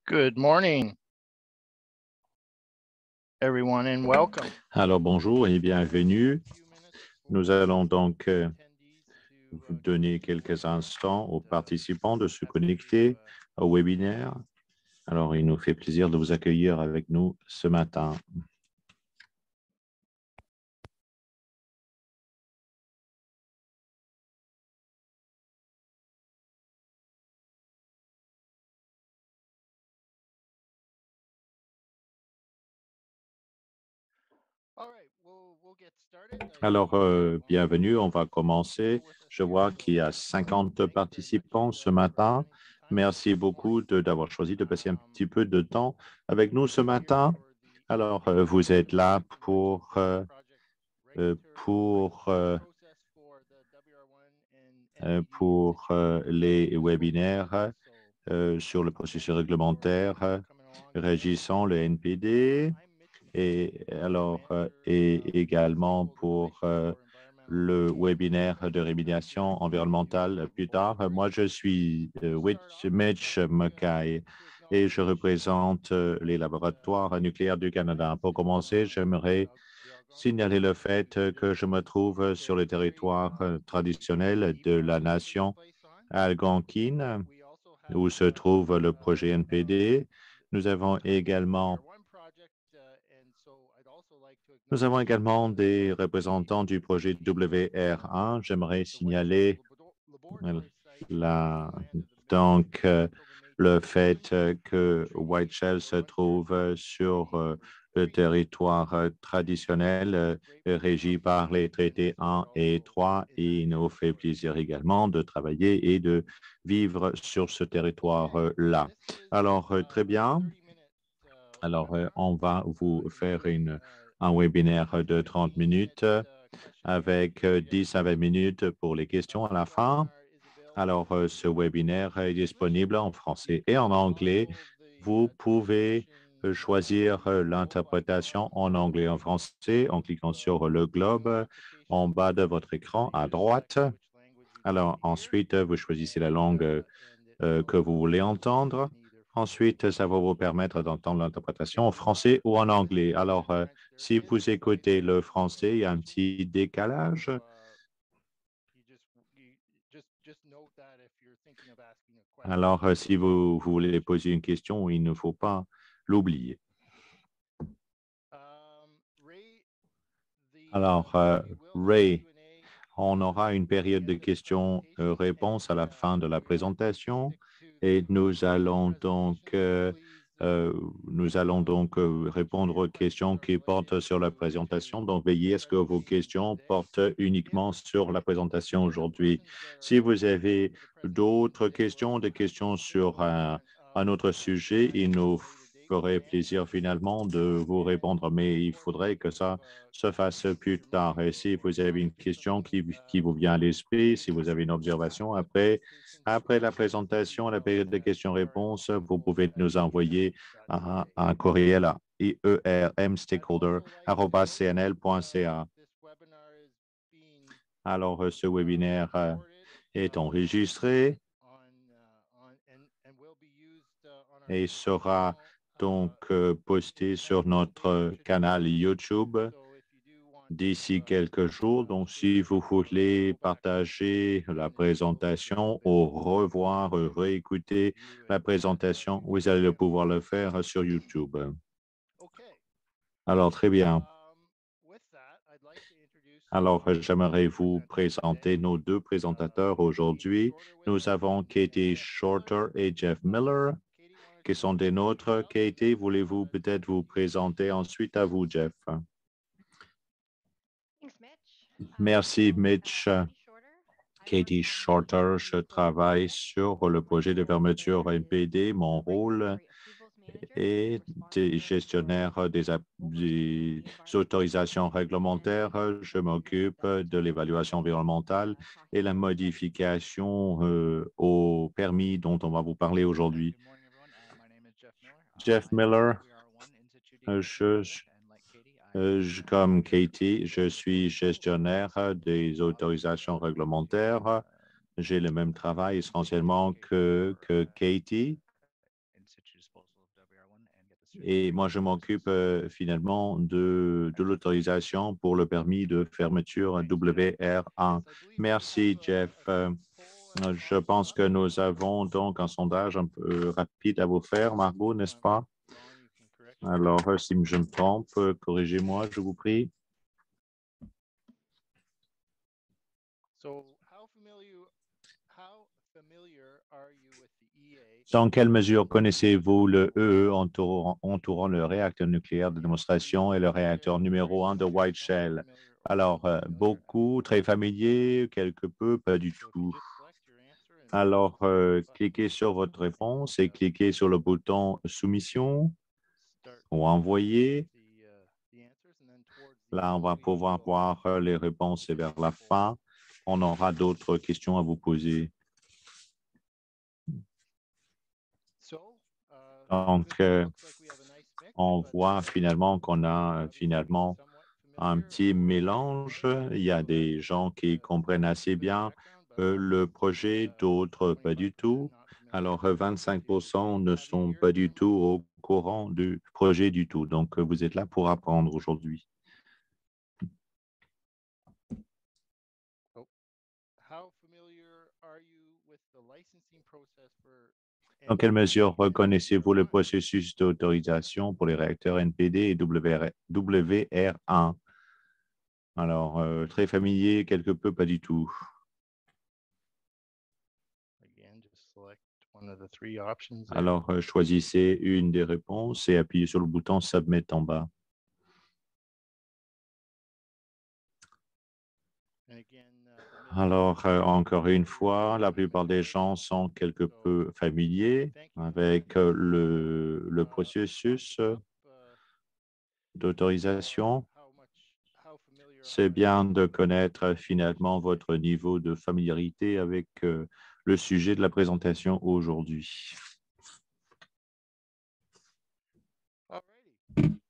Good morning, everyone, and welcome. Alors, bonjour et bienvenue. Nous allons donc vous donner quelques instants aux participants de se connecter au webinaire. Alors, il nous fait plaisir de vous accueillir avec nous ce matin. Alors, bienvenue, on va commencer. Je vois qu'il y a 50 participants ce matin. Merci beaucoup d'avoir choisi de passer un petit peu de temps avec nous ce matin. Alors, vous êtes là pour les webinaires sur le processus réglementaire régissant le NPD et également pour le webinaire de rémédiation environnementale plus tard. Moi, je suis Mitch Mackay et je représente les laboratoires nucléaires du Canada. Pour commencer, j'aimerais signaler le fait que je me trouve sur le territoire traditionnel de la nation algonquine, où se trouve le projet NPD. Nous avons également des représentants du projet WR1. J'aimerais signaler le fait que White Shell se trouve sur le territoire traditionnel régi par les traités 1 et 3. Et il nous fait plaisir également de travailler et de vivre sur ce territoire-là. Alors, très bien. Alors, on va vous faire un webinaire de 30 minutes avec 10 à 20 minutes pour les questions à la fin. Alors, ce webinaire est disponible en français et en anglais. Vous pouvez choisir l'interprétation en anglais et en français en cliquant sur le globe en bas de votre écran à droite. Alors, ensuite, vous choisissez la langue que vous voulez entendre. Ensuite, ça va vous permettre d'entendre l'interprétation en français ou en anglais. Alors, si vous écoutez le français, il y a un petit décalage. Alors, si vous voulez poser une question, il ne faut pas l'oublier. Alors, Ray, on aura une période de questions-réponses à la fin de la présentation et nous allons donc répondre aux questions qui portent sur la présentation. Donc, veillez à ce que vos questions portent uniquement sur la présentation aujourd'hui. Si vous avez d'autres questions, des questions sur un autre sujet, il nous ferait plaisir finalement de vous répondre, mais il faudrait que ça se fasse plus tard. Et si vous avez une question qui vous vient à l'esprit, si vous avez une observation après la présentation, la période de questions-réponses, vous pouvez nous envoyer un courriel à iermstakeholder@cnl.ca. Alors, ce webinaire est enregistré et sera donc posté sur notre canal YouTube d'ici quelques jours. Donc, si vous voulez partager la présentation ou revoir, réécouter la présentation, vous allez pouvoir le faire sur YouTube. Alors, très bien. Alors, j'aimerais vous présenter nos deux présentateurs aujourd'hui. Nous avons Katie Shorter et Jeff Miller, qui sont des nôtres. Katie, voulez-vous peut-être vous présenter ensuite à vous, Jeff? Merci, Mitch. Katie Shorter, je travaille sur le projet de fermeture NPD. Mon rôle est gestionnaire des autorisations réglementaires. Je m'occupe de l'évaluation environnementale et la modification au permis dont on va vous parler aujourd'hui. Jeff Miller, comme Katie, je suis gestionnaire des autorisations réglementaires. J'ai le même travail essentiellement que Katie. Et moi, je m'occupe finalement de l'autorisation pour le permis de fermeture WR1. Merci, Jeff. Je pense que nous avons donc un sondage un peu rapide à vous faire, Margot, n'est-ce pas? Alors, si je me trompe, corrigez-moi, je vous prie. Dans quelle mesure connaissez-vous le EE entourant le réacteur nucléaire de démonstration et le réacteur numéro 1 de White Shell? Alors, beaucoup, très familier, quelque peu, pas du tout. Alors, cliquez sur votre réponse et cliquez sur le bouton Soumission ou Envoyer. Là, on va pouvoir voir les réponses et vers la fin, on aura d'autres questions à vous poser. Donc, on voit finalement qu'on a finalement un petit mélange. Il y a des gens qui comprennent assez bien le projet, d'autres pas du tout. Alors, 25% ne sont pas du tout au courant du projet du tout. Donc, vous êtes là pour apprendre aujourd'hui. Dans quelle mesure reconnaissez-vous le processus d'autorisation pour les réacteurs NPD et WR1? Alors, très familier, quelque peu, pas du tout. Alors, choisissez une des réponses et appuyez sur le bouton Submit en bas. Alors, encore une fois, la plupart des gens sont quelque peu familiers avec le processus d'autorisation. C'est bien de connaître finalement votre niveau de familiarité avec le sujet de la présentation aujourd'hui.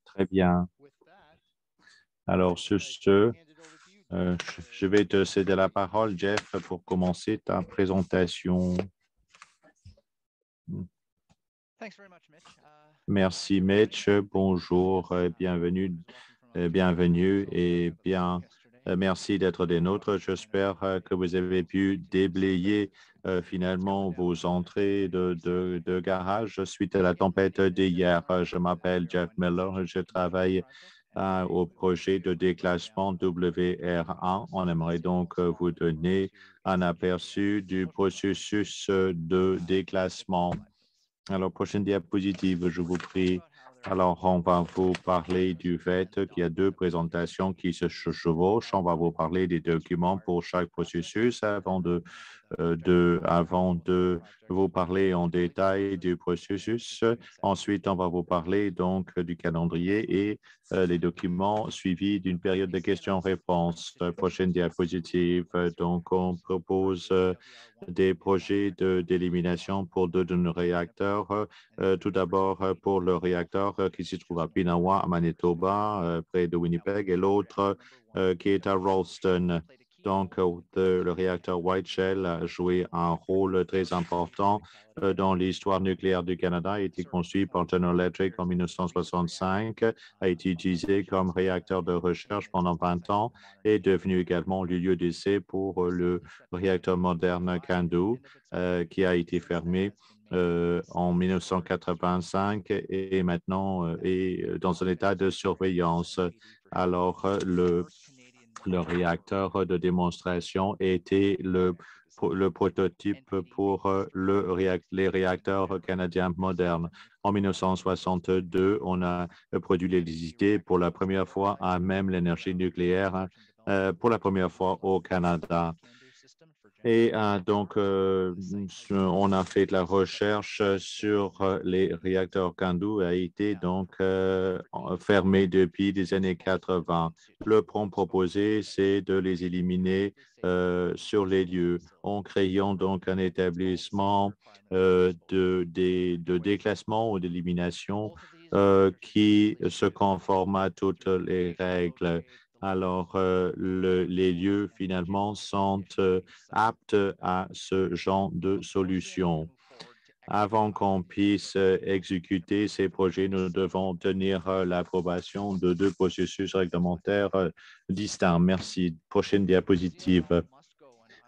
Très bien. Alors, sur ce, je vais te céder la parole, Jeff, pour commencer ta présentation. Merci, Mitch. Bonjour, bienvenue et bien. Merci d'être des nôtres. J'espère que vous avez pu déblayer finalement vos entrées de garage suite à la tempête d'hier. Je m'appelle Jeff Miller. Je travaille au projet de déclassement WR1. On aimerait donc vous donner un aperçu du processus de déclassement. Alors, prochaine diapositive, je vous prie. Alors, on va vous parler du fait qu'il y a deux présentations qui se chevauchent. On va vous parler des documents pour chaque processus avant de vous parler en détail du processus. Ensuite, on va vous parler donc du calendrier et les documents suivis d'une période de questions-réponses. Prochaine diapositive. Donc, on propose des projets d'élimination pour deux de nos réacteurs. Tout d'abord, pour le réacteur qui se trouve à Pinawa, à Manitoba, près de Winnipeg, et l'autre qui est à Ralston. Donc, le réacteur White Shell a joué un rôle très important dans l'histoire nucléaire du Canada. Il a été construit par General Electric en 1965, a été utilisé comme réacteur de recherche pendant 20 ans et est devenu également le lieu d'essai pour le réacteur moderne CANDU, qui a été fermé en 1985 et maintenant est dans un état de surveillance. Alors, le réacteur de démonstration était le prototype pour les réacteurs canadiens modernes. En 1962, on a produit l'électricité pour la première fois à même l'énergie nucléaire pour la première fois au Canada. Et donc, on a fait de la recherche sur les réacteurs CANDU a été donc fermé depuis les années 80. Le prompt proposé, c'est de les éliminer sur les lieux en créant donc un établissement de déclassement ou d'élimination qui se conforme à toutes les règles. Alors, les lieux, finalement, sont aptes à ce genre de solution. Avant qu'on puisse exécuter ces projets, nous devons obtenir l'approbation de 2 processus réglementaires distincts. Merci. Prochaine diapositive.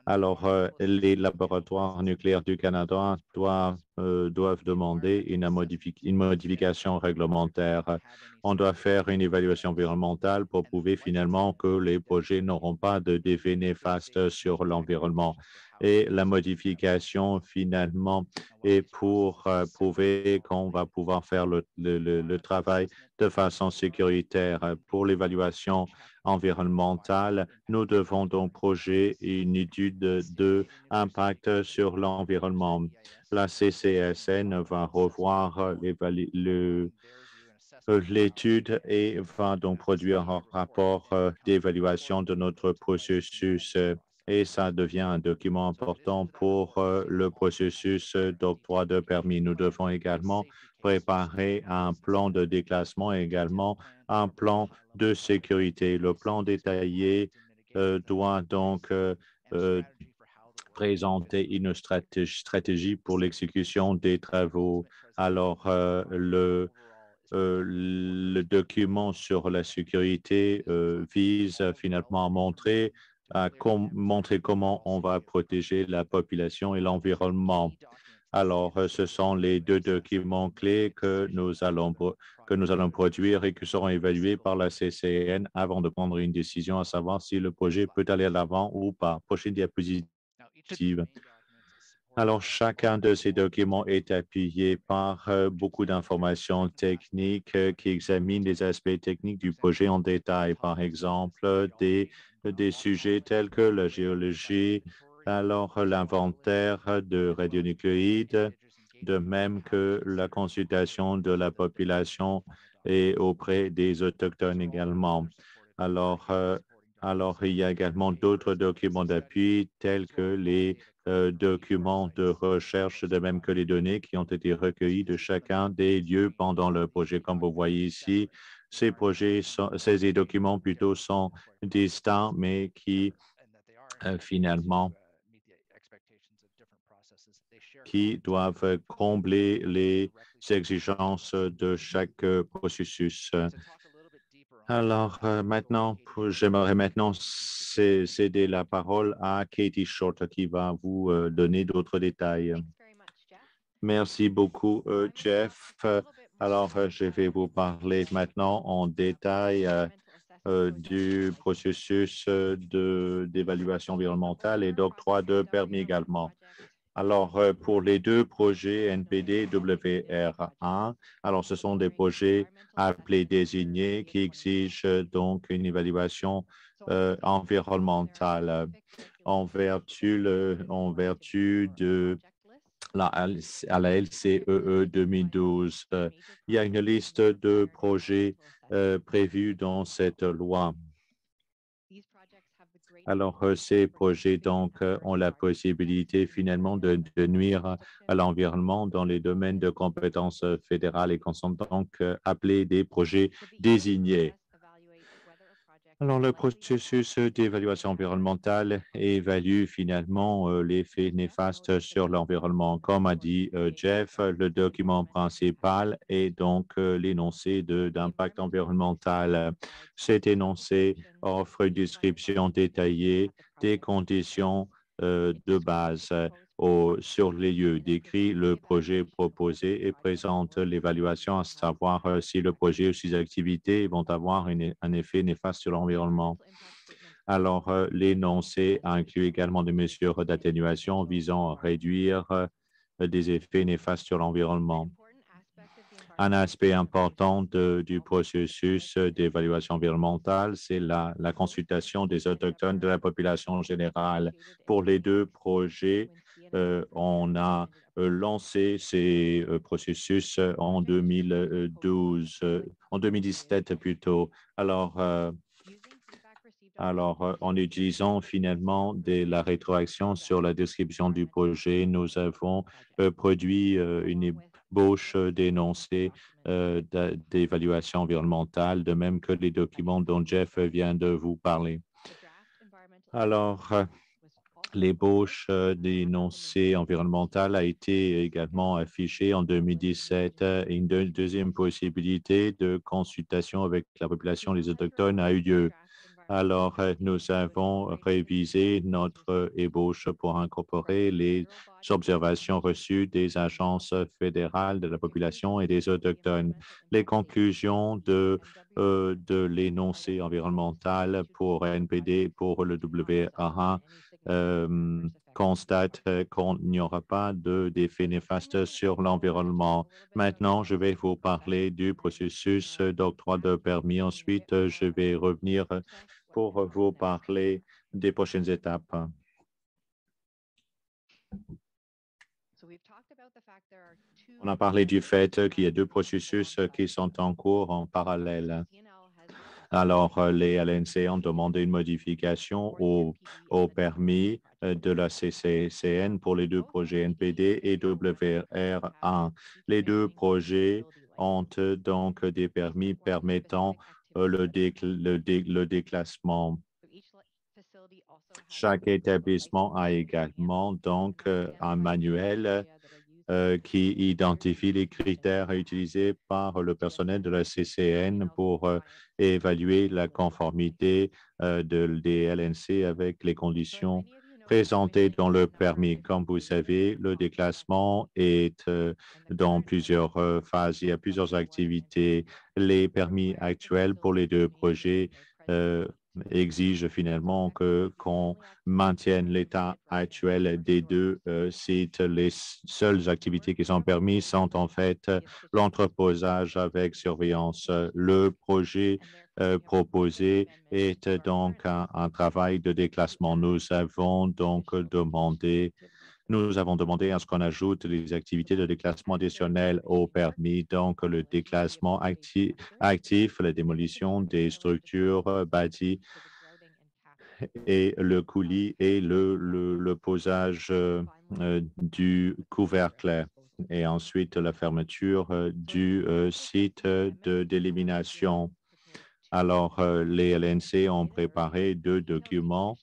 Alors, les laboratoires nucléaires du Canada doivent demander une modification réglementaire. On doit faire une évaluation environnementale pour prouver finalement que les projets n'auront pas d'effets néfastes sur l'environnement. Et la modification, finalement, est pour prouver qu'on va pouvoir faire le travail de façon sécuritaire. Pour l'évaluation environnementale, nous devons donc projeter une étude d'impact sur l'environnement. La CCSN va revoir l'étude et va donc produire un rapport d'évaluation de notre processus et ça devient un document important pour le processus d'octroi de permis. Nous devons également préparer un plan de déclassement et également un plan de sécurité. Le plan détaillé doit donc présenter une stratégie pour l'exécution des travaux. Alors, le document sur la sécurité vise finalement à montrer comment on va protéger la population et l'environnement. Alors, ce sont les 2 documents clés que nous allons produire et qui seront évalués par la CCN avant de prendre une décision à savoir si le projet peut aller à l'avant ou pas. Prochaine diapositive. Alors, chacun de ces documents est appuyé par beaucoup d'informations techniques qui examinent les aspects techniques du projet en détail. Par exemple, des sujets tels que la géologie, alors l'inventaire de radionucléides, de même que la consultation de la population et auprès des autochtones également. Alors, il y a également d'autres documents d'appui tels que les documents de recherche, de même que les données qui ont été recueillies de chacun des lieux pendant le projet. Comme vous voyez ici, ces documents plutôt sont distincts, mais qui finalement doivent combler les exigences de chaque processus. Alors maintenant, j'aimerais maintenant céder la parole à Katie Short qui va vous donner d'autres détails. Merci beaucoup, Jeff. Alors, je vais vous parler maintenant en détail du processus d'évaluation environnementale et d'octroi de permis également. Alors, pour les 2 projets NPD WR1, alors ce sont des projets appelés désignés qui exigent donc une évaluation environnementale en vertu de à la LCEE 2012. Il y a une liste de projets prévus dans cette loi. Alors, ces projets donc ont la possibilité finalement de nuire à l'environnement dans les domaines de compétences fédérales et sont donc appelés des projets désignés. Alors, le processus d'évaluation environnementale évalue finalement l'effet néfaste sur l'environnement. Comme a dit Jeff, le document principal est donc l'énoncé d'impact environnemental. Cet énoncé offre une description détaillée des conditions de base sur les lieux, décrit le projet proposé et présente l'évaluation, à savoir si le projet ou ses activités vont avoir un effet néfaste sur l'environnement. Alors, l'énoncé inclut également des mesures d'atténuation visant à réduire des effets néfastes sur l'environnement. Un aspect important du processus d'évaluation environnementale, c'est la consultation des autochtones de la population générale. Pour les 2 projets, on a lancé ces processus en 2017 plutôt. Alors, en utilisant finalement la rétroaction sur la description du projet, nous avons produit une ébauche d'énoncés d'évaluation environnementale, de même que les documents dont Jeff vient de vous parler. Alors, L'ébauche d'énoncé environnemental a été également affichée en 2017 et une deuxième possibilité de consultation avec la population des autochtones a eu lieu. Alors, nous avons révisé notre ébauche pour incorporer les observations reçues des agences fédérales de la population et des autochtones. Les conclusions de l'énoncé environnemental pour NPD, pour le WA1, constate qu'il n'y aura pas d'effet néfaste sur l'environnement. Maintenant, je vais vous parler du processus d'octroi de permis. Ensuite, je vais revenir pour vous parler des prochaines étapes. On a parlé du fait qu'il y a deux processus qui sont en cours en parallèle. Alors, les LNC ont demandé une modification au permis de la CCCN pour les deux projets NPD et WR1. Les deux projets ont donc des permis permettant le déclassement. Chaque établissement a également donc un manuel qui identifie les critères utilisés par le personnel de la CCN pour évaluer la conformité des LNC avec les conditions présentées dans le permis. Comme vous savez, le déclassement est dans plusieurs phases. Il y a plusieurs activités. Les permis actuels pour les deux projets exige finalement qu'on maintienne l'état actuel des deux sites. Les seules activités qui sont permises sont en fait l'entreposage avec surveillance. Le projet proposé est donc un travail de déclassement. Nous avons demandé à ce qu'on ajoute les activités de déclassement additionnelles au permis, donc le déclassement actif, la démolition des structures bâties et le coulis et le posage du couvercle et ensuite la fermeture du site d'élimination. Alors, les LNC ont préparé deux documents,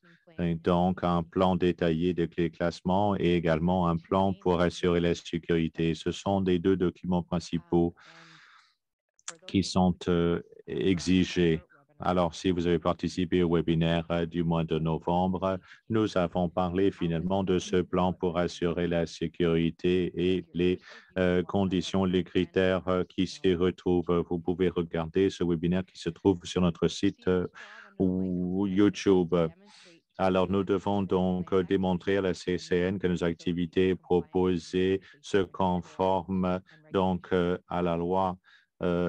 donc un plan détaillé de déclassement et également un plan pour assurer la sécurité. Ce sont les deux documents principaux qui sont exigés. Alors, si vous avez participé au webinaire du mois de novembre, nous avons parlé finalement de ce plan pour assurer la sécurité et les conditions, les critères qui s'y retrouvent. Vous pouvez regarder ce webinaire qui se trouve sur notre site ou YouTube. Alors, nous devons donc démontrer à la CCN que nos activités proposées se conforment donc à la loi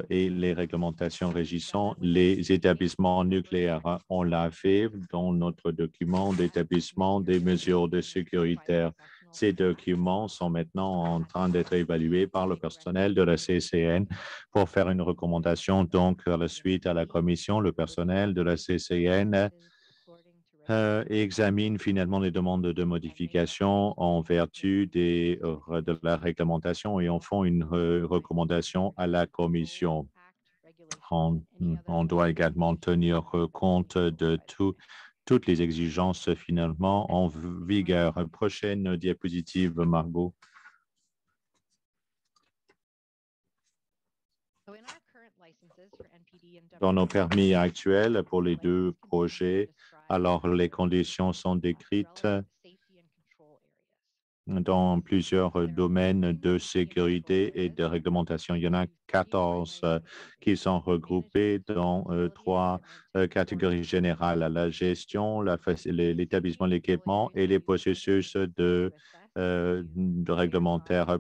et les réglementations régissant les établissements nucléaires. On l'a fait dans notre document d'établissement des mesures de sécurité. Ces documents sont maintenant en train d'être évalués par le personnel de la CCN pour faire une recommandation. Donc, à la suite à la commission, le personnel de la CCN examine finalement les demandes de modification en vertu de la réglementation et en font une recommandation à la commission. On doit également tenir compte de toutes les exigences finalement en vigueur. Prochaine diapositive, Margot. Dans nos permis actuels pour les deux projets, alors les conditions sont décrites dans plusieurs domaines de sécurité et de réglementation. Il y en a 14 qui sont regroupés dans trois catégories générales: la gestion, l'établissement de l'équipement et les processus de réglementaire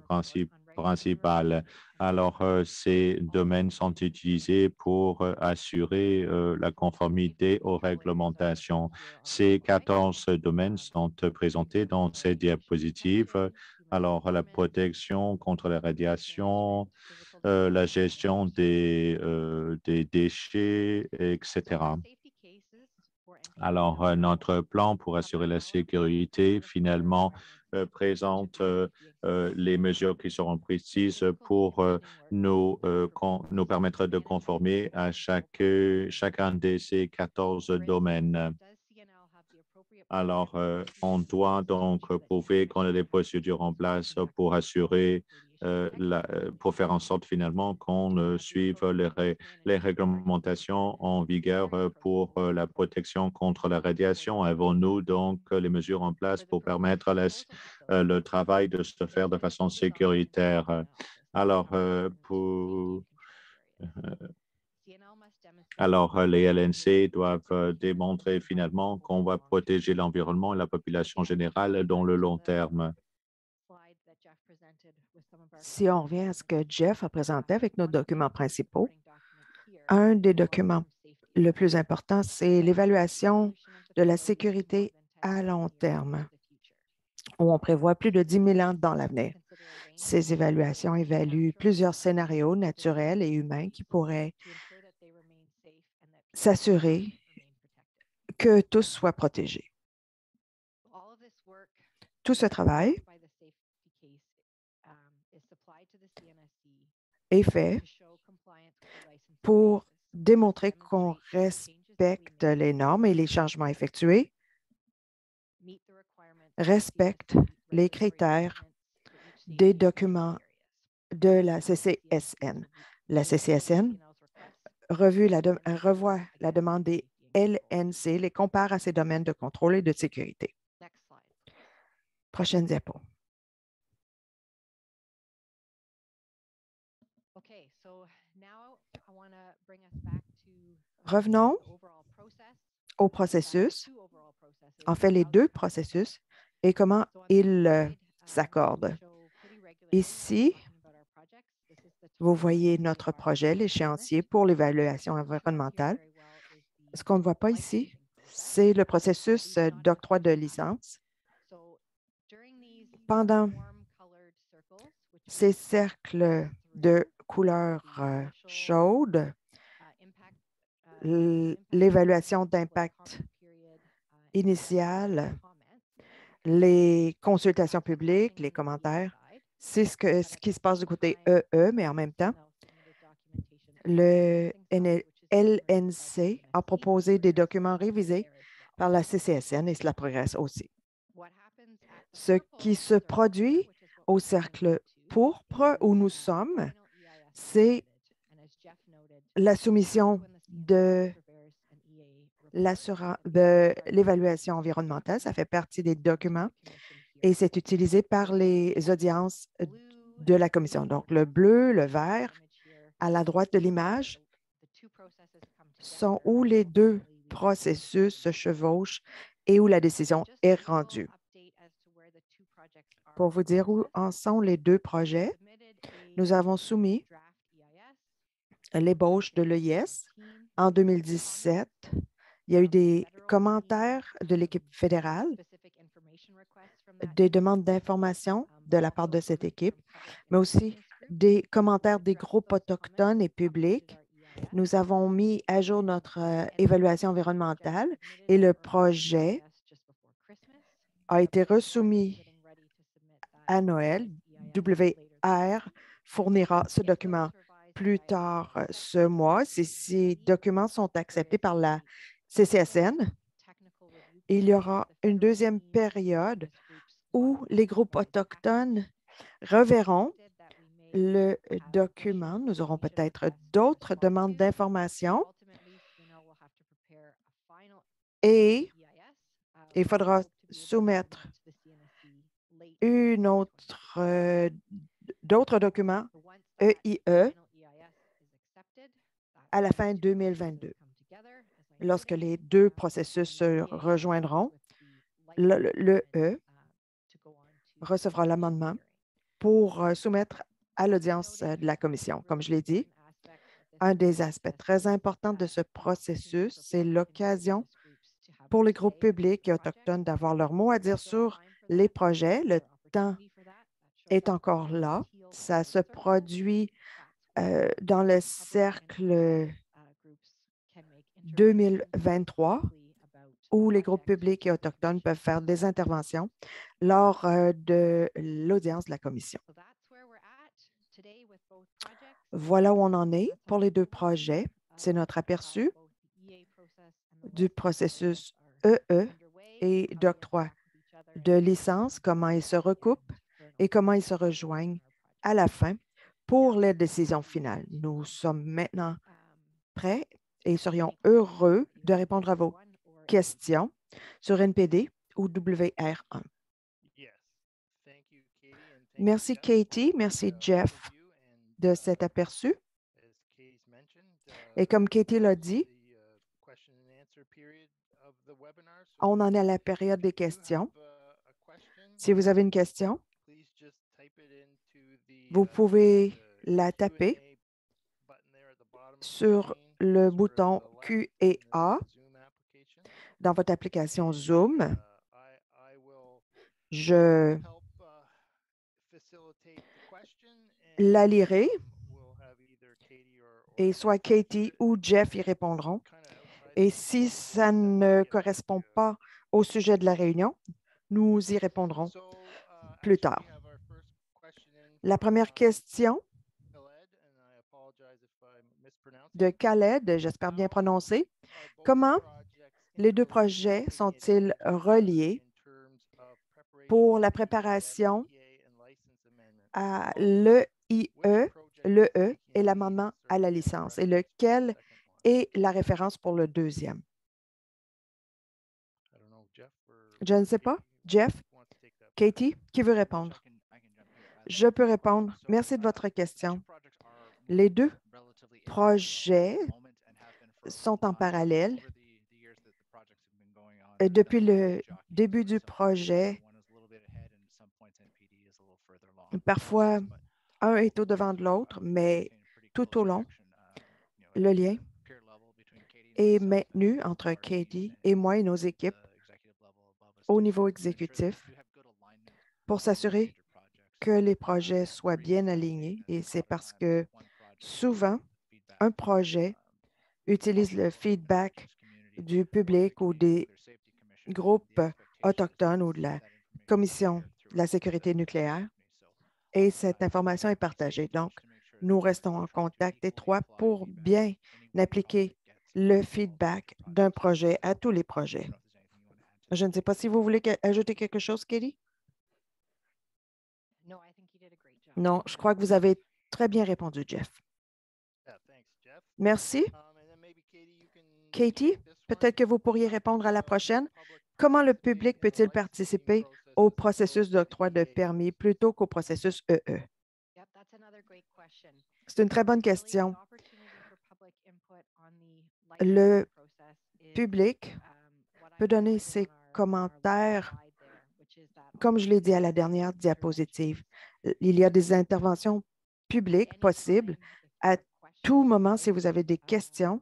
principal. Alors, ces domaines sont utilisés pour assurer la conformité aux réglementations. Ces 14 domaines sont présentés dans ces diapositives. Alors, la protection contre la radiation, la gestion des déchets, etc. Alors, notre plan pour assurer la sécurité, finalement, présente les mesures qui seront précises pour nous permettre de conformer à chacun de ces 14 domaines. Alors, on doit donc prouver qu'on a des procédures en place pour assurer, pour faire en sorte finalement qu'on suive les réglementations en vigueur pour la protection contre la radiation. Avons-nous donc les mesures en place pour permettre le travail de se faire de façon sécuritaire? Alors, les LNC doivent démontrer finalement qu'on va protéger l'environnement et la population générale dans le long terme. Si on revient à ce que Jeff a présenté avec nos documents principaux, un des documents le plus important, c'est l'évaluation de la sécurité à long terme, où on prévoit plus de 10 000 ans dans l'avenir. Ces évaluations évaluent plusieurs scénarios naturels et humains qui pourraient s'assurer que tous soient protégés. Tout ce travail est fait pour démontrer qu'on respecte les normes et les changements effectués, respectent les critères des documents de la CCSN. La CCSN revoit la demande des LNC, les compare à ces domaines de contrôle et de sécurité. Prochaine diapo. Revenons au processus, en fait les deux processus et comment ils s'accordent. Ici, vous voyez notre projet, l'échéancier pour l'évaluation environnementale. Ce qu'on ne voit pas ici, c'est le processus d'octroi de licence. Pendant ces cercles de couleur chaude, l'évaluation d'impact initiale, les consultations publiques, les commentaires, c'est ce qui se passe du côté EE, mais en même temps, le LNC a proposé des documents révisés par la CCSN et cela progresse aussi. Ce qui se produit au cercle pourpre où nous sommes, c'est la soumission de l'évaluation environnementale. Ça fait partie des documents et c'est utilisé par les audiences de la commission. Donc, le bleu, le vert, à la droite de l'image, sont où les deux processus se chevauchent et où la décision est rendue. Pour vous dire où en sont les deux projets, nous avons soumis l'ébauche de l'EIS en 2017. Il y a eu des commentaires de l'équipe fédérale, des demandes d'information de la part de cette équipe, mais aussi des commentaires des groupes autochtones et publics. Nous avons mis à jour notre évaluation environnementale et le projet a été resoumis à Noël. WR fournira ce document plus tard ce mois. Si ces documents sont acceptés par la CCSN, il y aura une deuxième période où les groupes autochtones reverront le document. Nous aurons peut-être d'autres demandes d'informations et il faudra soumettre d'autres documents EIE à la fin 2022. Lorsque les deux processus se rejoindront, l'EE recevra l'amendement pour soumettre à l'audience de la commission. Comme je l'ai dit, un des aspects très importants de ce processus, c'est l'occasion pour les groupes publics et autochtones d'avoir leur mot à dire sur les projets. Le temps est encore là. Ça se produit dans le cercle 2023 où les groupes publics et autochtones peuvent faire des interventions lors de l'audience de la commission. Voilà où on en est pour les deux projets. C'est notre aperçu du processus EE et d'octroi de licences, comment ils se recoupent et comment ils se rejoignent à la fin pour les décisions finales. Nous sommes maintenant prêts et serions heureux de répondre à vos questions sur NPD ou WR1. Merci Katie, merci Jeff de cet aperçu. Et comme Katie l'a dit, on en est à la période des questions. Si vous avez une question, vous pouvez la taper sur le bouton Q et A dans votre application Zoom. Je la lirai et soit Katie ou Jeff y répondront. Et si ça ne correspond pas au sujet de la réunion, nous y répondrons plus tard. La première question de Khaled, j'espère bien prononcer. Comment les deux projets sont-ils reliés pour la préparation à l'EIE, l'EE et l'amendement à la licence? Et lequel est la référence pour le deuxième? Je ne sais pas. Jeff? Katie? Qui veut répondre? Je peux répondre. Merci de votre question. Les deux projets sont en parallèle. Depuis le début du projet, parfois, un est au-devant de l'autre, mais tout au long, le lien est maintenu entre Katie et moi et nos équipes au niveau exécutif pour s'assurer que les projets soient bien alignés. Et c'est parce que souvent, un projet utilise le feedback du public ou des groupes autochtones ou de la Commission de la sécurité nucléaire et cette information est partagée. Donc, nous restons en contact étroit pour bien appliquer le feedback d'un projet à tous les projets. Je ne sais pas si vous voulez ajouter quelque chose, Katie? Non, je crois que vous avez très bien répondu, Jeff. Merci. Katie, peut-être que vous pourriez répondre à la prochaine. Comment le public peut-il participer au processus d'octroi de permis plutôt qu'au processus EE? C'est une très bonne question. Le public peut donner ses commentaires, comme je l'ai dit à la dernière diapositive. Il y a des interventions publiques possibles à tout moment si vous avez des questions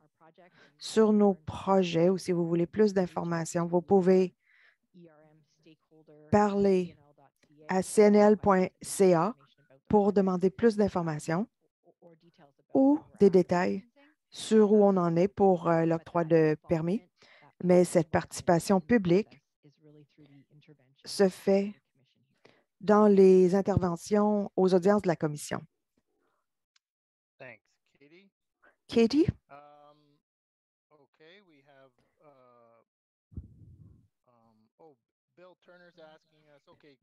sur nos projets ou si vous voulez plus d'informations. Vous pouvez parler à cnl.ca pour demander plus d'informations ou des détails sur où on en est pour l'octroi de permis. Mais cette participation publique se fait dans les interventions aux audiences de la Commission. Katie?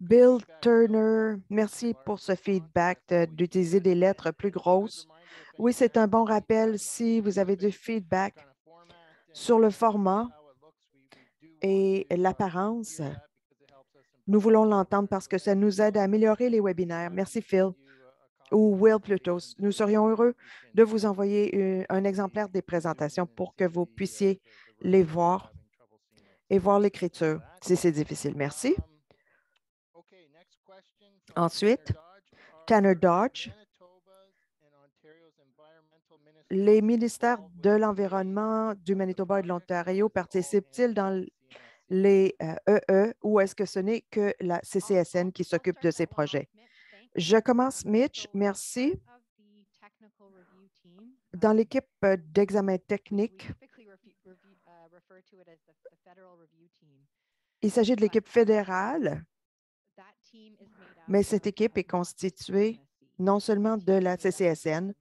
Bill Turner, merci pour ce feedback d'utiliser des lettres plus grosses. Oui, c'est un bon rappel si vous avez du feedback sur le format et l'apparence. Nous voulons l'entendre parce que ça nous aide à améliorer les webinaires. Merci, Phil. Ou Will plutôt. Nous serions heureux de vous envoyer un exemplaire des présentations pour que vous puissiez les voir et voir l'écriture si c'est difficile. Merci. Ensuite, Tanner Dodge. Les ministères de l'Environnement du Manitoba et de l'Ontario participent-ils dans les EE ou est-ce que ce n'est que la CCSN qui s'occupe de ces projets? Je commence, Mitch. Merci. Dans l'équipe d'examen technique, il s'agit de l'équipe fédérale, mais cette équipe est constituée non seulement de la CCSN,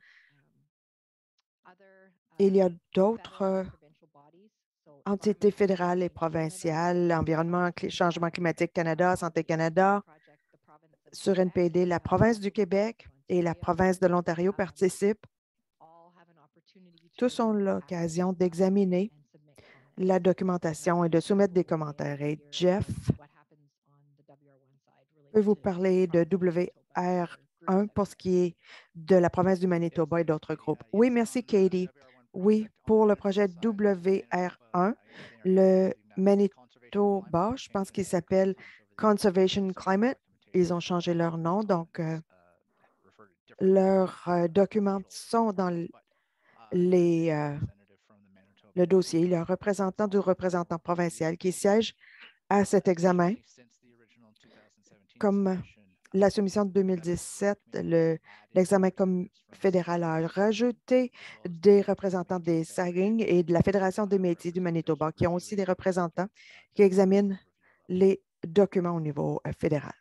il y a d'autres entités fédérales et provinciales, Environnement, Changement climatique Canada, Santé Canada, sur NPD, la province du Québec et la province de l'Ontario participent. Tous ont l'occasion d'examiner la documentation et de soumettre des commentaires. Et Jeff peut vous parler de WR1 pour ce qui est de la province du Manitoba et d'autres groupes. Oui, merci, Katie. Oui, pour le projet WR1, le Manitoba, je pense qu'il s'appelle Conservation Climate. Ils ont changé leur nom, donc leurs documents sont dans le dossier. Le représentant du représentant provincial qui siège à cet examen, comme la soumission de 2017, l'examen comme fédéral a rajouté des représentants des Saguenay et de la Fédération des Métis du Manitoba, qui ont aussi des représentants qui examinent les documents au niveau fédéral.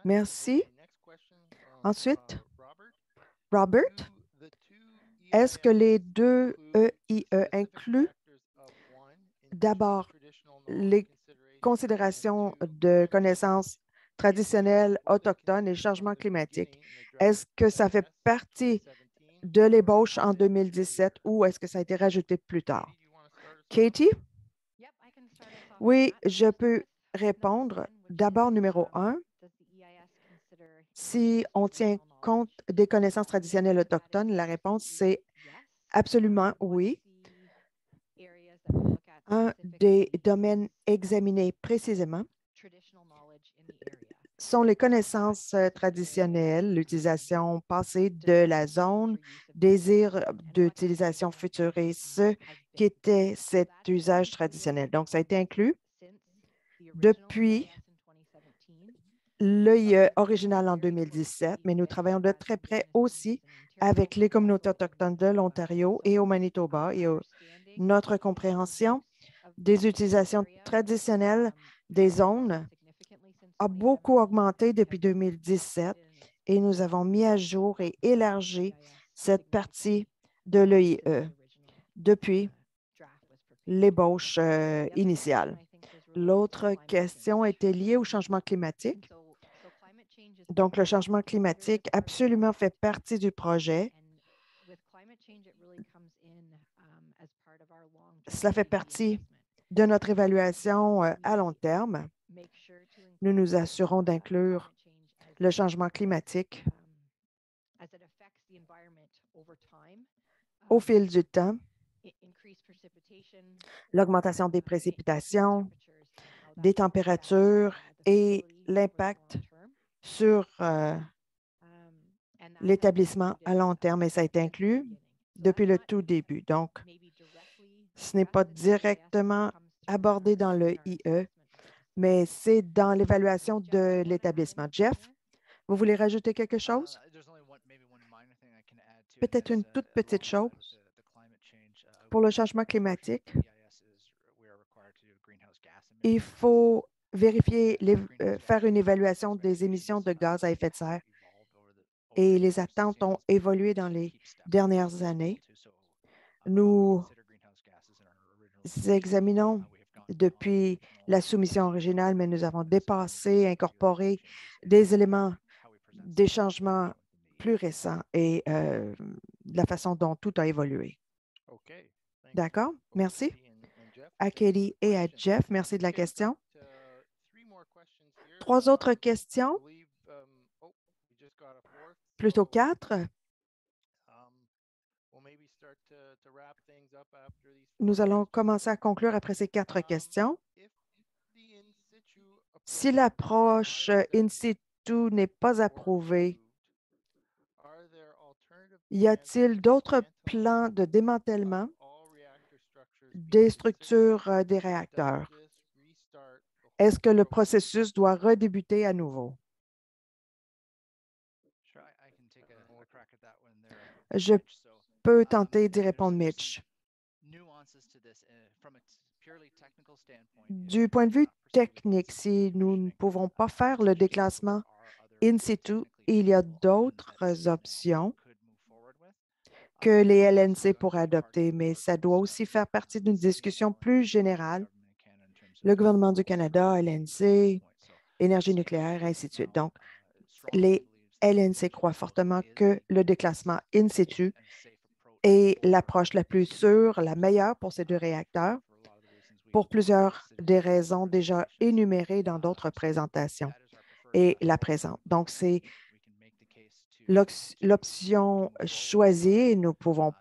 Merci. Ensuite, Robert, est-ce que les deux EIE incluent d'abord les considérations de connaissances traditionnelles autochtones et changement climatique? Est-ce que ça fait partie de l'ébauche en 2017 ou est-ce que ça a été rajouté plus tard? Katie? Oui, je peux répondre. D'abord, numéro 1, si on tient compte des connaissances traditionnelles autochtones, la réponse, c'est absolument oui. Un des domaines examinés précisément sont les connaissances traditionnelles, l'utilisation passée de la zone, désir d'utilisation future et ce qui était cet usage traditionnel. Donc, ça a été inclus depuis l'EIE original en 2017, mais nous travaillons de très près aussi avec les communautés autochtones de l'Ontario et au Manitoba et notre compréhension des utilisations traditionnelles des zones a beaucoup augmenté depuis 2017 et nous avons mis à jour et élargi cette partie de l'EIE depuis l'ébauche initiale. L'autre question était liée au changement climatique. Donc, le changement climatique absolument fait partie du projet. Cela fait partie de notre évaluation à long terme. Nous nous assurons d'inclure le changement climatique au fil du temps, l'augmentation des précipitations, des températures et l'impact sur l'établissement à long terme, et ça a été inclus depuis le tout début. Donc, ce n'est pas directement abordé dans le IE, mais c'est dans l'évaluation de l'établissement. Jeff, vous voulez rajouter quelque chose? Peut-être une toute petite chose. Pour le changement climatique, il faut vérifier, faire une évaluation des émissions de gaz à effet de serre. Et les attentes ont évolué dans les dernières années. Nous examinons depuis la soumission originale, mais nous avons dépassé, incorporé des éléments, des changements plus récents et la façon dont tout a évolué. D'accord? Merci. À Katie et à Jeff, merci de la question. 3 autres questions, plutôt 4. Nous allons commencer à conclure après ces 4 questions. Si l'approche in situ n'est pas approuvée, y a-t-il d'autres plans de démantèlement des structures des réacteurs? Est-ce que le processus doit redébuter à nouveau? Je peux tenter d'y répondre, Mitch. Du point de vue technique, si nous ne pouvons pas faire le déclassement in situ, il y a d'autres options que les LNC pourraient adopter, mais ça doit aussi faire partie d'une discussion plus générale. Le gouvernement du Canada, LNC, énergie nucléaire, ainsi de suite. Donc, les LNC croient fortement que le déclassement in situ est l'approche la plus sûre, la meilleure pour ces deux réacteurs, pour plusieurs des raisons déjà énumérées dans d'autres présentations et la présente. Donc, c'est l'option choisie. Nous pouvons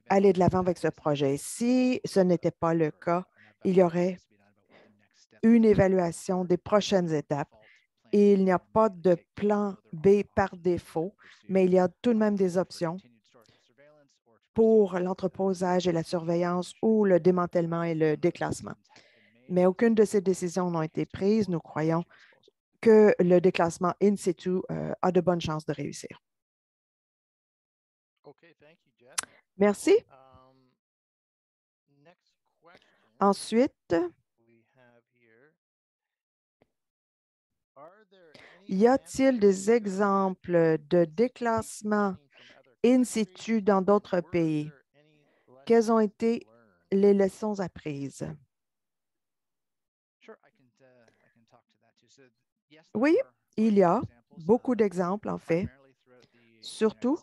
aller de l'avant avec ce projet. Si ce n'était pas le cas, il y aurait une évaluation des prochaines étapes. Il n'y a pas de plan B par défaut, mais il y a tout de même des options pour l'entreposage et la surveillance ou le démantèlement et le déclassement. Mais aucune de ces décisions n'a été prise. Nous croyons que le déclassement in situ a de bonnes chances de réussir. Merci. Ensuite, y a-t-il des exemples de déclassement in situ dans d'autres pays? Quelles ont été les leçons apprises? Oui, il y a beaucoup d'exemples, en fait, surtout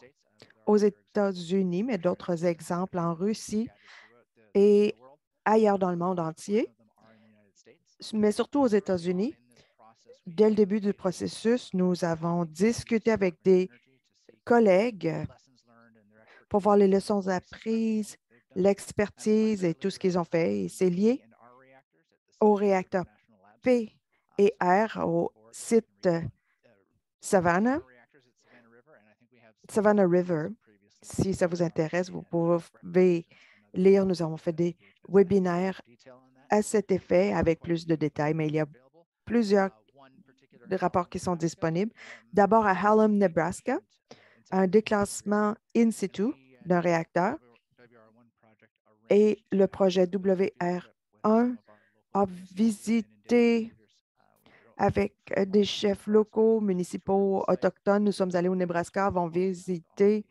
aux États-Unis, mais d'autres exemples en Russie et ailleurs dans le monde entier, mais surtout aux États-Unis. Dès le début du processus, nous avons discuté avec des collègues pour voir les leçons apprises, l'expertise et tout ce qu'ils ont fait. Et c'est lié aux réacteurs P et R au site Savannah River. Si ça vous intéresse, vous pouvez lire. Nous avons fait des webinaires à cet effet avec plus de détails, mais il y a plusieurs rapports qui sont disponibles. D'abord à Hallam, Nebraska, un déclassement in situ d'un réacteur et le projet WR1 a visité avec des chefs locaux, municipaux, autochtones. Nous sommes allés au Nebraska, avons visité,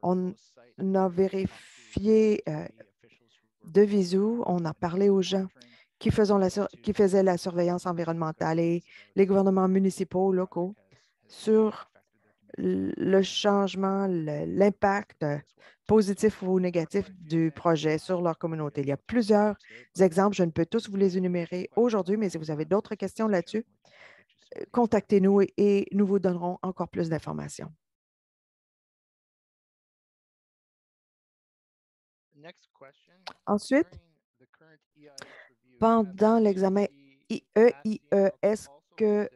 on a vérifié de visu, on a parlé aux gens qui faisaient la surveillance environnementale et les gouvernements municipaux locaux sur le changement, l'impact positif ou négatif du projet sur leur communauté. Il y a plusieurs exemples, je ne peux tous vous les énumérer aujourd'hui, mais si vous avez d'autres questions là-dessus, contactez-nous et nous vous donnerons encore plus d'informations. Ensuite, pendant l'examen IE, est-ce que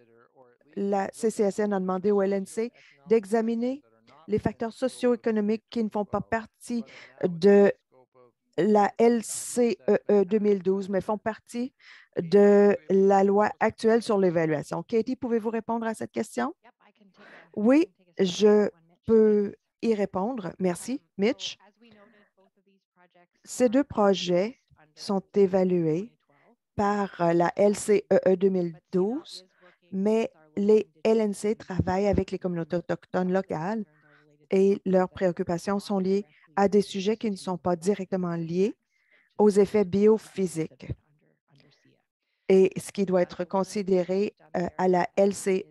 la CCSN a demandé au LNC d'examiner les facteurs socio-économiques qui ne font pas partie de la LCEE 2012, mais font partie de la loi actuelle sur l'évaluation? Katie, pouvez-vous répondre à cette question? Oui, je peux y répondre. Merci, Mitch. Ces deux projets sont évalués par la LCEE 2012, mais les LNC travaillent avec les communautés autochtones locales et leurs préoccupations sont liées à des sujets qui ne sont pas directement liés aux effets biophysiques et ce qui doit être considéré à la LCEE.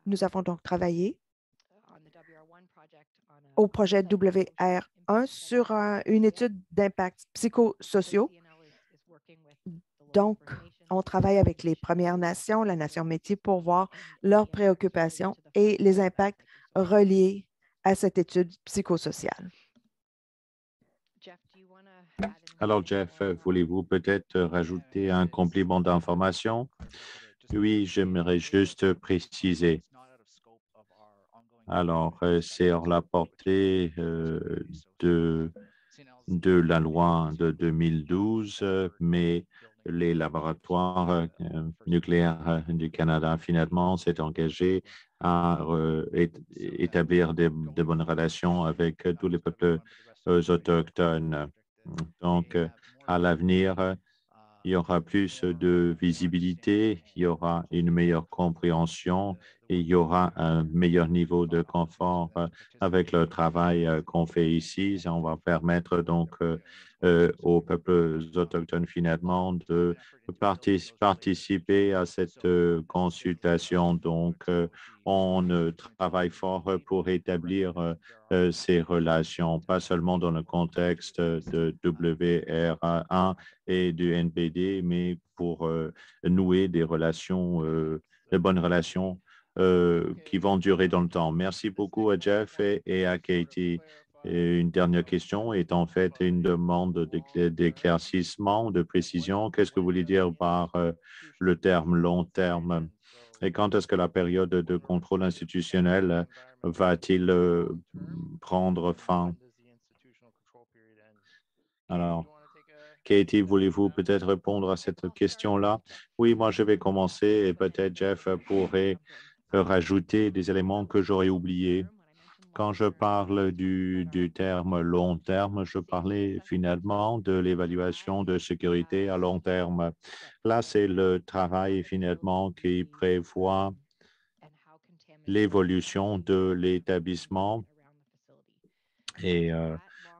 Nous avons donc travaillé au projet WR1 sur une étude d'impact psychosociaux. Donc, on travaille avec les Premières Nations, la Nation Métis, pour voir leurs préoccupations et les impacts reliés à cette étude psychosociale. Alors, Jeff, voulez-vous peut-être rajouter un complément d'information? Oui, j'aimerais juste préciser. Alors, c'est hors la portée de la loi de 2012, mais les laboratoires nucléaires du Canada, finalement, s'est engagé à établir de bonnes relations avec tous les peuples autochtones. Donc, à l'avenir, il y aura plus de visibilité, il y aura une meilleure compréhension il y aura un meilleur niveau de confort avec le travail qu'on fait ici. On va permettre donc aux peuples autochtones finalement de participer à cette consultation. Donc, on travaille fort pour établir ces relations, pas seulement dans le contexte de WRA1 et du NPD, mais pour nouer des relations, de bonnes relations qui vont durer dans le temps. Merci beaucoup à Jeff et à Katie. Et une dernière question est en fait une demande d'éclaircissement, de précision. Qu'est-ce que vous voulez dire par le terme long terme? Et quand est-ce que la période de contrôle institutionnel va-t-il prendre fin? Alors, Katie, voulez-vous peut-être répondre à cette question-là? Oui, moi, je vais commencer et peut-être Jeff pourrait rajouter des éléments que j'aurais oubliés. Quand je parle du terme long terme, je parlais finalement de l'évaluation de sécurité à long terme. Là, c'est le travail finalement qui prévoit l'évolution de l'établissement et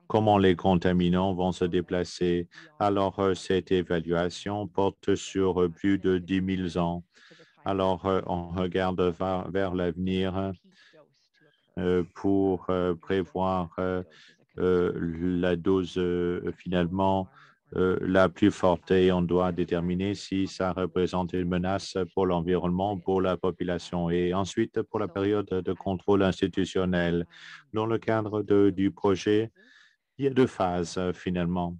comment les contaminants vont se déplacer. Alors, cette évaluation porte sur plus de 10 000 ans. Alors, on regarde vers l'avenir pour prévoir la dose finalement la plus forte et on doit déterminer si ça représente une menace pour l'environnement, pour la population et ensuite pour la période de contrôle institutionnel. Dans le cadre du projet, il y a deux phases finalement.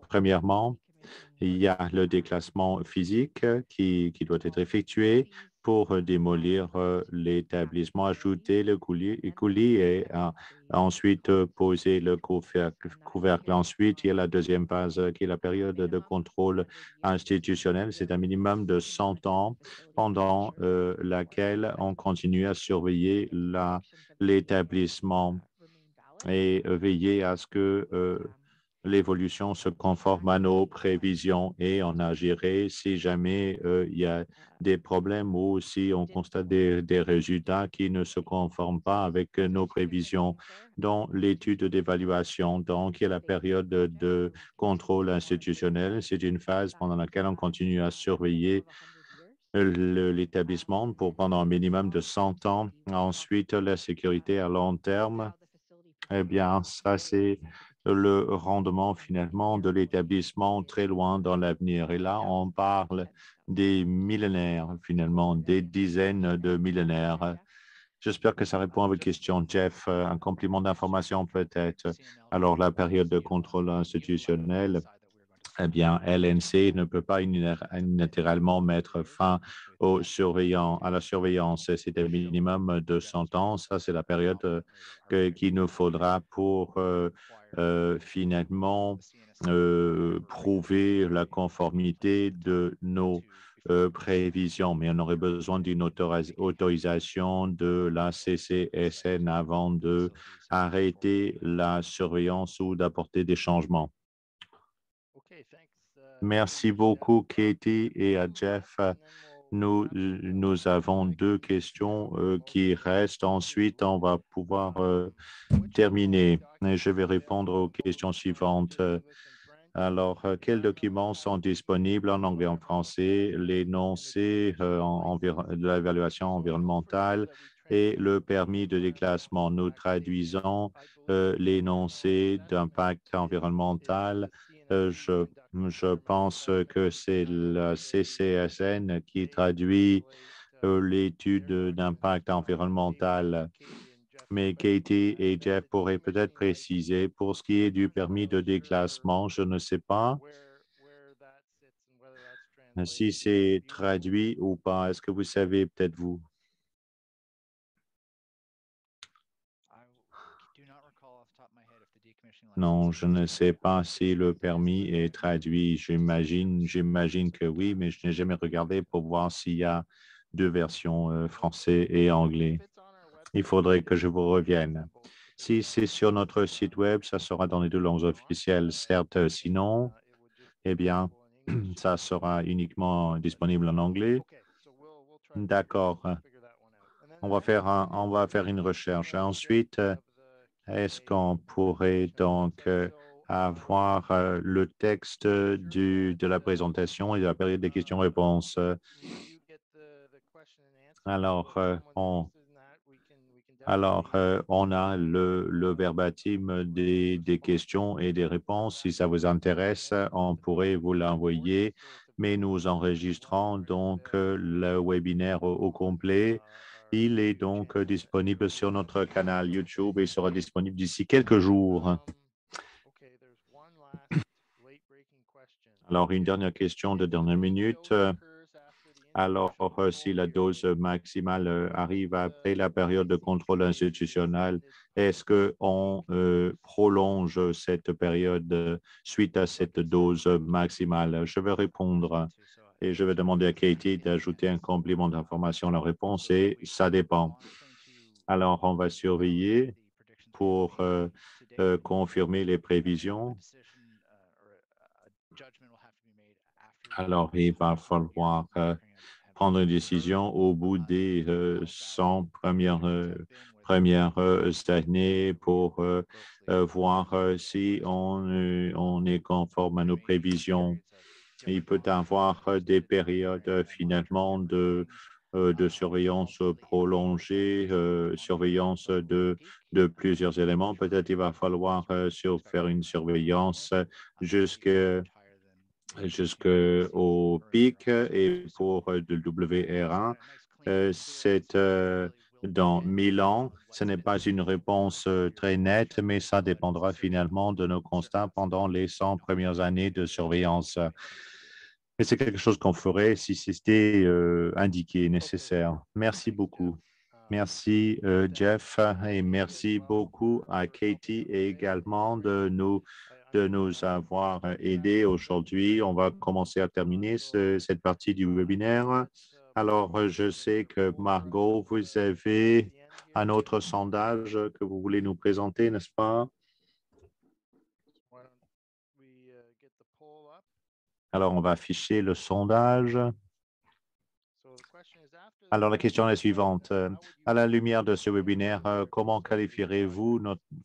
Premièrement, il y a le déclassement physique qui doit être effectué pour démolir l'établissement, ajouter le coulis et ensuite poser le couvercle. Ensuite, il y a la deuxième phase qui est la période de contrôle institutionnel. C'est un minimum de 100 ans pendant laquelle on continue à surveiller l'établissement et veiller à ce que l'évolution se conforme à nos prévisions et on agirait si jamais il y a des problèmes ou si on constate des résultats qui ne se conforment pas avec nos prévisions dans l'étude d'évaluation. Donc, il y a la période de contrôle institutionnel. C'est une phase pendant laquelle on continue à surveiller l'établissement pour pendant un minimum de 100 ans. Ensuite, la sécurité à long terme. Eh bien, ça, c'est le rendement finalement de l'établissement très loin dans l'avenir. Et là, on parle des millénaires, finalement, des dizaines de millénaires. J'espère que ça répond à votre question, Jeff. Un complément d'information peut-être. Alors, la période de contrôle institutionnel, eh bien, LNC ne peut pas unilatéralement mettre fin à la surveillance. C'est un minimum de 100 ans. Ça, c'est la période qu'il nous faudra pour finalement prouver la conformité de nos prévisions. Mais on aurait besoin d'une autorisation de la CCSN avant d'arrêter la surveillance ou d'apporter des changements. Merci beaucoup, Katie et à Jeff. Nous avons deux questions qui restent. Ensuite, on va pouvoir terminer. Et je vais répondre aux questions suivantes. Alors, quels documents sont disponibles en anglais et en français? L'énoncé de l'évaluation environnementale et le permis de déclassement. Nous traduisons l'énoncé d'impact environnemental. Je pense que c'est la CCSN qui traduit l'étude d'impact environnemental. Mais Katie et Jeff pourraient peut-être préciser pour ce qui est du permis de déclassement, je ne sais pas si c'est traduit ou pas. Est-ce que vous savez peut-être vous? Non, je ne sais pas si le permis est traduit. J'imagine que oui, mais je n'ai jamais regardé pour voir s'il y a deux versions, français et anglais. Il faudrait que je vous revienne. Si c'est sur notre site web, ça sera dans les deux langues officielles. Certes, sinon, eh bien, ça sera uniquement disponible en anglais. D'accord. On va faire une recherche. Ensuite, est-ce qu'on pourrait donc avoir le texte de la présentation et de la période des questions-réponses? Alors, on a le verbatim des questions et des réponses. Si ça vous intéresse, on pourrait vous l'envoyer, mais nous enregistrons donc le webinaire au complet. Il est donc disponible sur notre canal YouTube et sera disponible d'ici quelques jours. Alors, une dernière question de dernière minute. Alors, si la dose maximale arrive après la période de contrôle institutionnel, est-ce qu'on prolonge cette période suite à cette dose maximale? Je vais répondre et je vais demander à Katie d'ajouter un complément d'information à la réponse et ça dépend. Alors, on va surveiller pour confirmer les prévisions. Alors, il va falloir prendre une décision au bout des 100 premières années pour voir si on est conforme à nos prévisions. Il peut y avoir des périodes finalement de surveillance prolongée, surveillance de plusieurs éléments. Peut-être il va falloir faire une surveillance jusqu'au pic et pour le WR1, c'est dans 1000 ans. Ce n'est pas une réponse très nette, mais ça dépendra finalement de nos constats pendant les 100 premières années de surveillance. Mais c'est quelque chose qu'on ferait si c'était indiqué, nécessaire. Merci beaucoup. Merci, Jeff, et merci beaucoup à Katie et également de nous avoir aidés aujourd'hui. On va commencer à terminer cette partie du webinaire. Alors, je sais que Margot, vous avez un autre sondage que vous voulez nous présenter, n'est-ce pas? Alors, on va afficher le sondage. Alors, la question est la suivante. À la lumière de ce webinaire, comment qualifierez-vous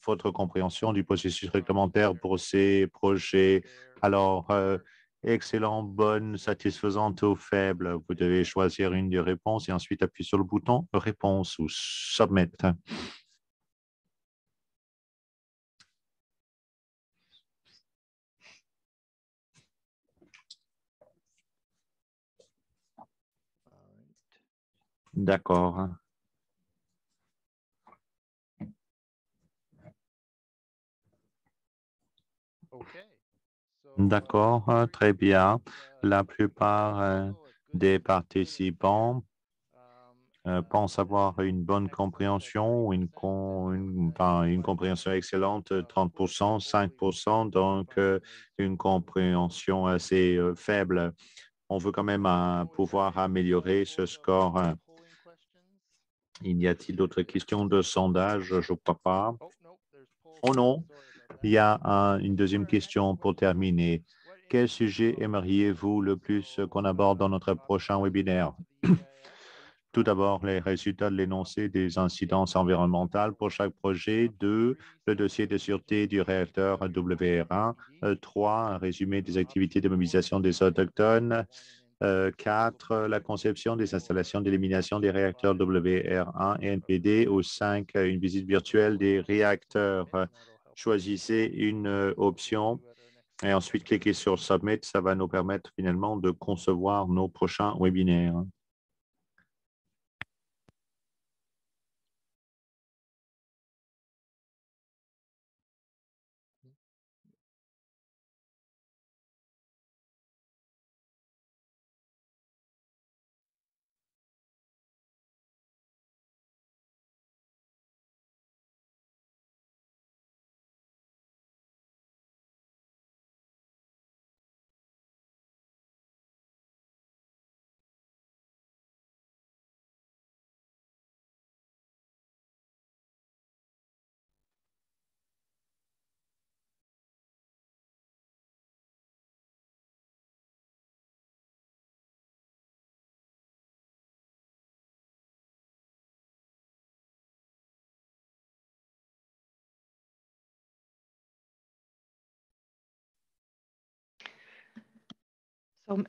votre compréhension du processus réglementaire pour ces projets? Alors, excellent, bonne, satisfaisante ou faible? Vous devez choisir une des réponses et ensuite appuyer sur le bouton réponse ou submit. D'accord. D'accord, très bien. La plupart des participants pensent avoir une bonne compréhension, une compréhension excellente, 30%, 5%, donc une compréhension assez faible. On veut quand même pouvoir améliorer ce score. Y a-t-il d'autres questions de sondage? Je ne crois pas. Oh non, il y a une deuxième question pour terminer. Quel sujet aimeriez-vous le plus qu'on aborde dans notre prochain webinaire? Tout d'abord, les résultats de l'énoncé des incidences environnementales pour chaque projet. 2, le dossier de sûreté du réacteur WR1. 3, un résumé des activités de mobilisation des autochtones. 4, la conception des installations d'élimination des réacteurs WR1 et NPD. Ou 5, une visite virtuelle des réacteurs. Choisissez une option et ensuite cliquez sur Submit. Ça va nous permettre finalement de concevoir nos prochains webinaires.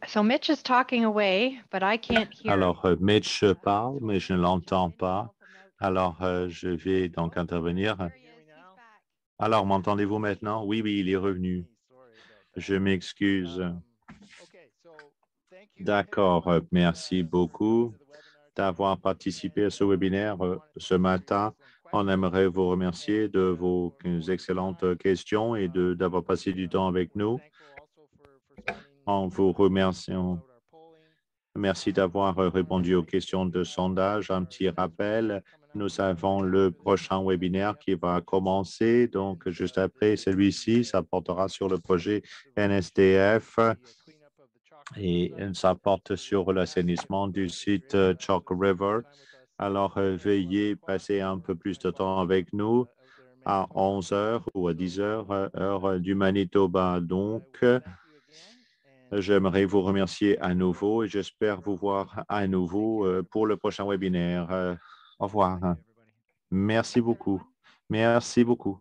So Mitch is talking away, but I can't hear. Alors, Mitch parle, mais je ne l'entends pas. Alors, je vais donc intervenir. Alors, m'entendez-vous maintenant? Oui, oui, il est revenu. Je m'excuse. D'accord, merci beaucoup d'avoir participé à ce webinaire ce matin. On aimerait vous remercier de vos excellentes questions et d'avoir passé du temps avec nous. On vous remercie. Merci d'avoir répondu aux questions de sondage. Un petit rappel, nous avons le prochain webinaire qui va commencer. Donc, juste après celui-ci, ça portera sur le projet NSDF et ça porte sur l'assainissement du site Chalk River. Alors, veuillez passer un peu plus de temps avec nous à 11 heures ou à 10 heures, heure du Manitoba. Donc, j'aimerais vous remercier à nouveau et j'espère vous voir à nouveau pour le prochain webinaire. Au revoir. Merci beaucoup. Merci beaucoup.